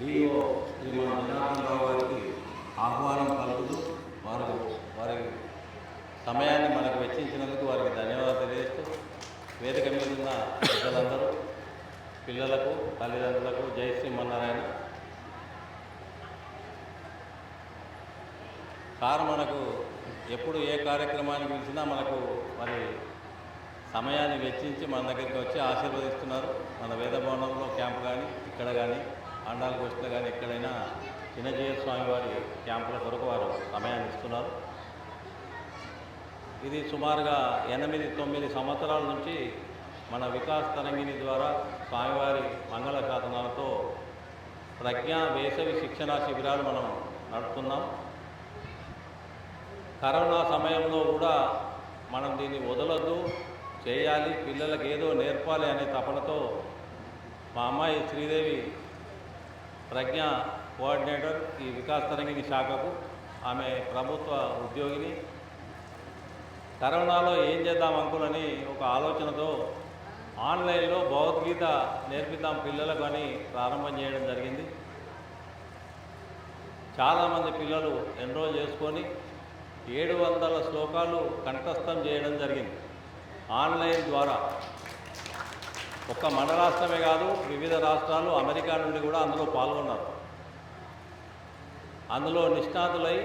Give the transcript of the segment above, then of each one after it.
DO Shriman Janardhan Rao గారికి ఆహ్వానం పలుకుతూ వారి సమయాన్ని మనకు వెచ్చించినందుకు వారికి ధన్యవాదాలు తెలియజేస్తూ వేదిక మీద ఉన్న పెద్దలందరూ పిల్లలకు తల్లిదండ్రులకు జై శ్రీమన్నారాయణ. సార్ మనకు ఎప్పుడు ఏ కార్యక్రమానికి పిలిచినా మనకు మరి సమయాన్ని వెచ్చించి మన దగ్గరికి వచ్చి ఆశీర్వదిస్తున్నారు. మన వేద భవనంలో క్యాంపు కానీ ఇక్కడ కానీ ఆండాల గోష్ఠిలో కానీ ఎక్కడైనా చిన్నజీవ స్వామి వారి క్యాంపుల కొరకు వారు సమయాన్ని ఇస్తున్నారు. ఇది సుమారుగా 8-9 సంవత్సరాల నుంచి మన వికాస్ తరంగిణి ద్వారా స్వామివారి మంగళ శాసనాలతో ప్రజ్ఞా వేసవి శిక్షణా శిబిరాలు మనం నడుపుతున్నాం. కరోనా సమయంలో కూడా మనం దీన్ని వదలొద్దు, చేయాలి, పిల్లలకు ఏదో నేర్పాలి అనే తపనతో మా అమ్మాయి శ్రీదేవి ప్రజ్ఞ కోఆర్డినేటర్ ఈ వికాస్ తరంగిణి శాఖకు. ఆమె ప్రభుత్వ ఉద్యోగిని. కరోనాలో ఏం చేద్దాం అంకులని ఒక ఆలోచనతో ఆన్లైన్లో భగవద్గీత నేర్పిద్దాం పిల్లలకు అని ప్రారంభం చేయడం జరిగింది. చాలామంది పిల్లలు ఎన్రోల్ చేసుకొని 700 శ్లోకాలు కంఠస్థం చేయడం జరిగింది ఆన్లైన్ ద్వారా. ఒక్క మన రాష్ట్రమే కాదు, వివిధ రాష్ట్రాలు, అమెరికా నుండి కూడా అందులో పాల్గొన్నారు. అందులో నిష్ణాతులై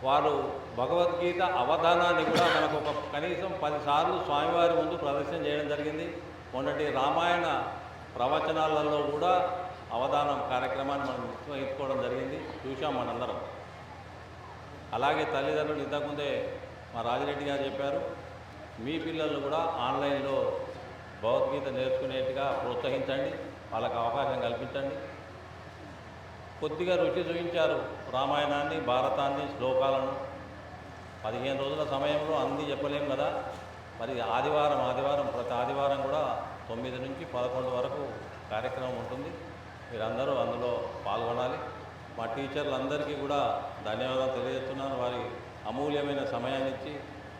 వారు భగవద్గీత అవధానాన్ని కూడా మనకు ఒక కనీసం 10 సార్లు స్వామివారి ముందు ప్రదర్శన చేయడం జరిగింది. మొన్నటి రామాయణ ప్రవచనాలలో కూడా అవధానం కార్యక్రమాన్ని మనం నిర్వహించుకోవడం జరిగింది, చూసాం మనందరం. అలాగే తల్లిదండ్రులు ఇంతకుముందే మా రాజిరెడ్డి గారు చెప్పారు, మీ పిల్లలు కూడా ఆన్లైన్లో భగవద్గీత నేర్చుకునేట్టుగా ప్రోత్సహించండి, వాళ్ళకు అవకాశం కల్పించండి. కొద్దిగా రుచి చూపించారు రామాయణాన్ని, భారతాన్ని, శ్లోకాలను. 15 రోజుల సమయంలో అన్నీ చెప్పలేం కదా. మరి ఆదివారం ప్రతి ఆదివారం కూడా 9 నుంచి 11 వరకు కార్యక్రమం ఉంటుంది. మీరందరూ అందులో పాల్గొనాలి. మా టీచర్లందరికీ కూడా ధన్యవాదాలు తెలియజేస్తున్నాను. వారి అమూల్యమైన సమయాన్ని ఇచ్చి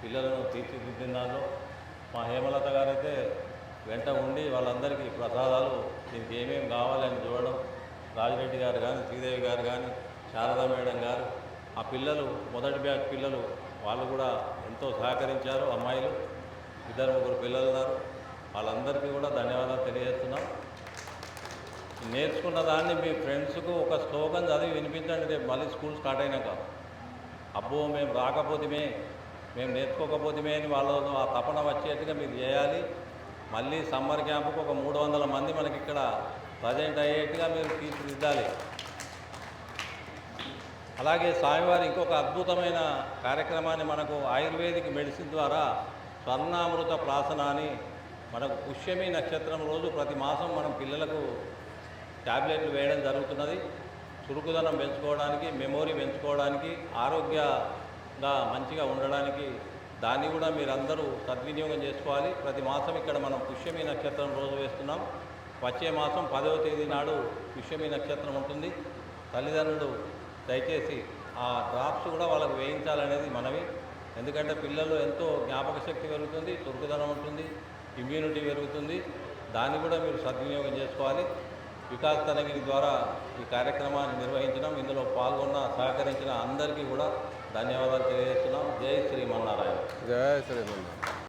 పిల్లలను తీర్చిదిద్దినాల్లో మా హేమలత గారైతే వెంట ఉండి వాళ్ళందరికీ ప్రసాదాలు దీనికి ఏమేమి కావాలని చూడడం, రాజిరెడ్డి గారు కానీ, శ్రీదేవి గారు కానీ, శారదా మేడం గారు, ఆ పిల్లలు మొదటి బ్యాచ్ పిల్లలు వాళ్ళు కూడా ఎంతో సహకరించారు. అమ్మాయిలు 2-3 పిల్లలు ఉన్నారు. వాళ్ళందరికీ కూడా ధన్యవాదాలు తెలియజేస్తున్నాం. నేర్చుకున్న దాన్ని మీ ఫ్రెండ్స్కు ఒక శ్లోకం చదివి వినిపించండి. రేపు మళ్ళీ స్కూల్ స్టార్ట్ అయినాక, అబ్బో మేము రాకపోతేమే, మేము నేర్చుకోకపోతేమే అని వాళ్ళతో ఆ తపన వచ్చేట్టుగా మీరు చేయాలి. మళ్ళీ సమ్మర్ క్యాంపుకు ఒక 300 మంది మనకి ఇక్కడ ప్రజెంట్ అయ్యేట్టుగా మీరు తీర్చిదిద్దాలి. అలాగే స్వామివారి ఇంకొక అద్భుతమైన కార్యక్రమాన్ని మనకు ఆయుర్వేదిక్ మెడిసిన్ ద్వారా స్వర్ణామృత ప్రాసన అని మనకు పుష్యమి నక్షత్రం రోజు ప్రతి మాసం మనం పిల్లలకు ట్యాబ్లెట్లు వేయడం జరుగుతున్నది. చురుకుదనం పెంచుకోవడానికి, మెమొరీ పెంచుకోవడానికి, ఆరోగ్యంగా మంచిగా ఉండడానికి. దాన్ని కూడా మీరందరూ సద్వినియోగం చేసుకోవాలి. ప్రతి మాసం ఇక్కడ మనం పుష్యమి నక్షత్రం రోజు వేస్తున్నాం. వచ్చే మాసం 10వ తేదీ నాడు పుష్యమి నక్షత్రం ఉంటుంది. తల్లిదండ్రులు దయచేసి ఆ డ్రాప్స్ కూడా వాళ్ళకు వేయించాలనేది మనవి. ఎందుకంటే పిల్లలు ఎంతో జ్ఞాపక శక్తి పెరుగుతుంది, చురుకుదనం ఉంటుంది, ఇమ్యూనిటీ పెరుగుతుంది. దాన్ని కూడా మీరు సద్వినియోగం చేసుకోవాలి. వికాస్ తరంగిణి ద్వారా ఈ కార్యక్రమాన్ని నిర్వహించడం, ఇందులో పాల్గొన్న సహకరించిన అందరికీ కూడా ధన్యవాదాలు తెలియజేస్తున్నాం. జై శ్రీమన్నారాయణ. జై శ్రీమన్నారాయణ.